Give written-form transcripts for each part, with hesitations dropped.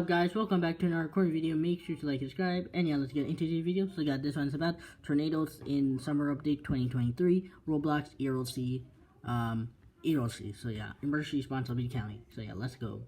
Up guys, welcome back to another recorded video. Make sure to like and subscribe, and yeah, let's get into the video. So this one's about tornadoes in summer update 2023, Roblox, ERLC, ERLC. So yeah, emergency responsibility county. So yeah, let's go.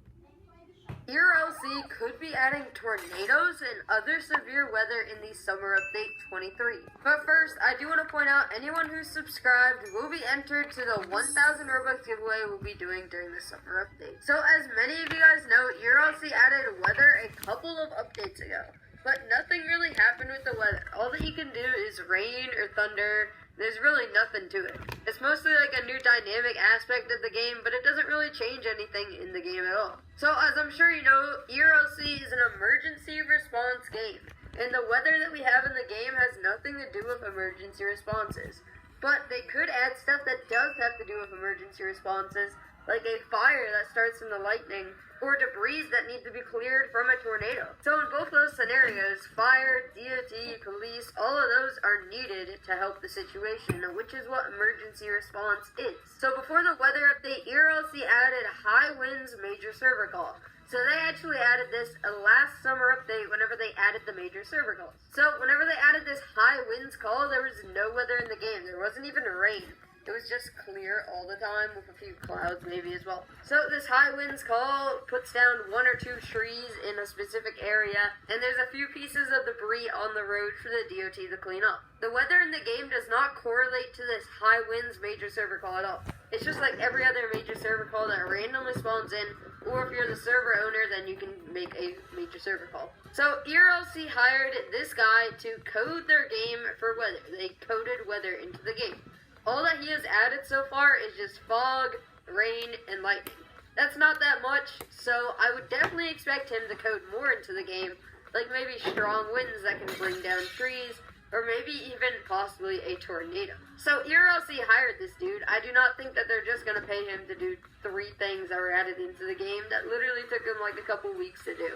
ERLC could be adding tornadoes and other severe weather in the summer update 23. But first, I do want to point out anyone who's subscribed will be entered to the 1,000 Robux giveaway we'll be doing during the summer update. So as many of you guys know, ERLC added weather a couple of updates ago. But nothing really happened with the weather. All that you can do is rain or thunder. There's really nothing to it. It's mostly like a new dynamic aspect of the game, but it doesn't really change anything in the game at all. So as I'm sure you know, ERLC is an emergency response game. And the weather that we have in the game has nothing to do with emergency responses. But they could add stuff that does have to do with emergency responses, like a fire that starts from the lightning, or debris that need to be cleared from a tornado. So in both those scenarios, fire, DOT, police, all of those are needed to help the situation, which is what emergency response is. So before the weather update, ERLC added high winds major server call. So they actually added this last summer update whenever they added the major server calls. So whenever they added this high winds call, there was no weather in the game. There wasn't even rain. It was just clear all the time with a few clouds maybe as well. So this high winds call puts down 1 or 2 trees in a specific area, and there's a few pieces of debris on the road for the DOT to clean up. The weather in the game does not correlate to this high winds major server call at all. It's just like every other major server call that randomly spawns in, or if you're the server owner, then you can make a major server call. So ERLC hired this guy to code their game for weather. They coded weather into the game. All that he has added so far is just fog, rain, and lightning. That's not that much, so I would definitely expect him to code more into the game, like maybe strong winds that can bring down trees, or maybe even possibly a tornado. So ERLC hired this dude. I do not think that they're just going to pay him to do 3 things that were added into the game that literally took him like a couple weeks to do.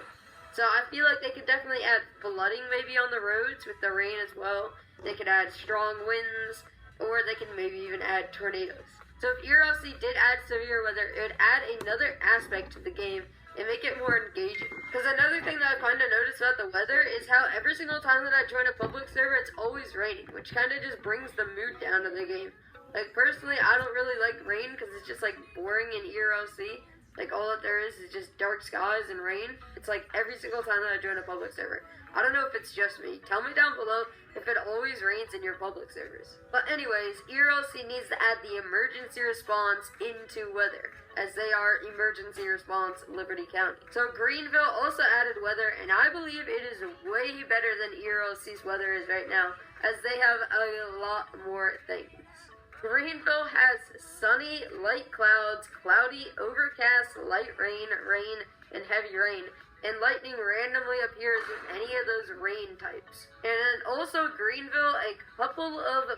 So I feel like they could definitely add flooding maybe on the roads with the rain as well. They could add strong winds, or they can maybe even add tornadoes. So if ERLC did add severe weather, it would add another aspect to the game and make it more engaging. Because another thing that I kind of noticed about the weather is how every single time that I join a public server, it's always raining, which kind of just brings the mood down to the game. Like personally, I don't really like rain because it's just like boring in ERLC. Like all that there is just dark skies and rain. It's like every single time that I join a public server. I don't know if it's just me. Tell me down below if it always rains in your public servers. But anyways, ERLC needs to add the emergency response into weather, as they are emergency response Liberty County. So Greenville also added weather, and I believe it is way better than ERLC's weather is right now, as they have a lot more things. Greenville has sunny, light clouds, cloudy, overcast, light rain, rain, and heavy rain. And lightning randomly appears with any of those rain types. And then also Greenville, a couple of,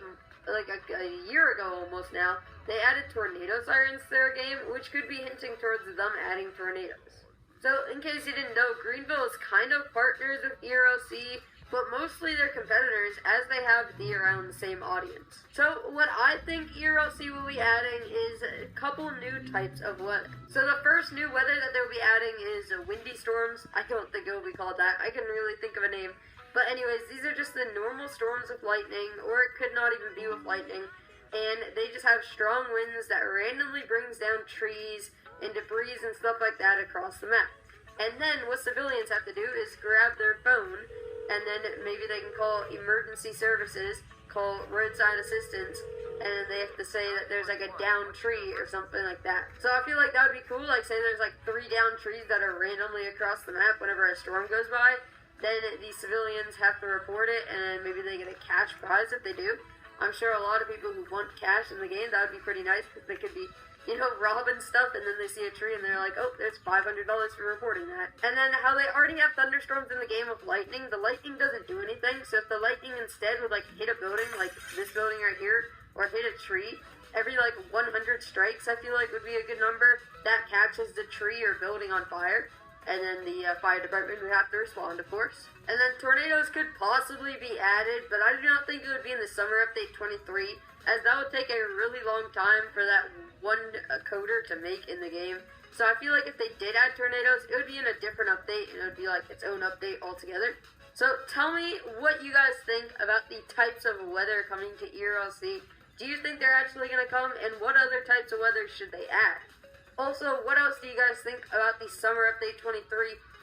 like a year ago almost now, they added tornado sirens to their game, which could be hinting towards them adding tornadoes. So in case you didn't know, Greenville is kind of partners with ERLC, but mostly they're competitors as they have the around the same audience. So what I think ERLC will be adding is a couple new types of weather. So the first new weather that they'll be adding is windy storms. I don't think it will be called that. I can really think of a name. But anyways, these are just the normal storms with lightning, or it could not even be with lightning. And they just have strong winds that randomly brings down trees and debris and stuff like that across the map. And then what civilians have to do is grab their phone, and then maybe they can call emergency services, call roadside assistance, and they have to say that there's like a downed tree or something like that. So I feel like that would be cool, like say there's like 3 downed trees that are randomly across the map whenever a storm goes by, then these civilians have to report it, and maybe they get a cash prize if they do. I'm sure a lot of people who want cash in the game, that would be pretty nice, because they could be, you know, robbing stuff, and then they see a tree and they're like, oh, there's $500 for reporting that. And then how they already have thunderstorms in the game of lightning, the lightning doesn't do anything, so if the lightning instead would like hit a building, like this building right here, or hit a tree, every like 100 strikes I feel like would be a good number, that catches the tree or building on fire. And then the fire department would have to respond, of course. And then tornadoes could possibly be added, but I do not think it would be in the summer update 23, as that would take a really long time for that one coder to make in the game. So I feel like if they did add tornadoes, it would be in a different update, and it would be like its own update altogether. So tell me what you guys think about the types of weather coming to ERLC. Do you think they're actually going to come, and what other types of weather should they add? Also, what else do you guys think about the Summer Update 23?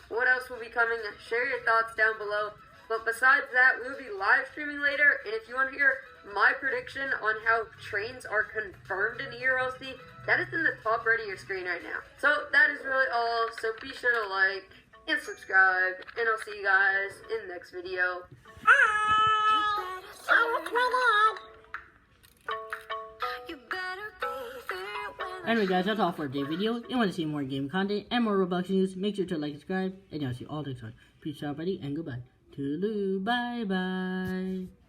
What else will be coming? Share your thoughts down below. But besides that, we will be live streaming later, and if you want to hear my prediction on how trains are confirmed in ERLC, that is in the top right of your screen right now. So that is really all, so be sure to like and subscribe, and I'll see you guys in the next video. Anyway guys, that's all for today's video. If you want to see more game content and more Roblox news, make sure to like and subscribe, and I'll see you all next time. Peace out buddy, and goodbye. Toodaloo, bye bye.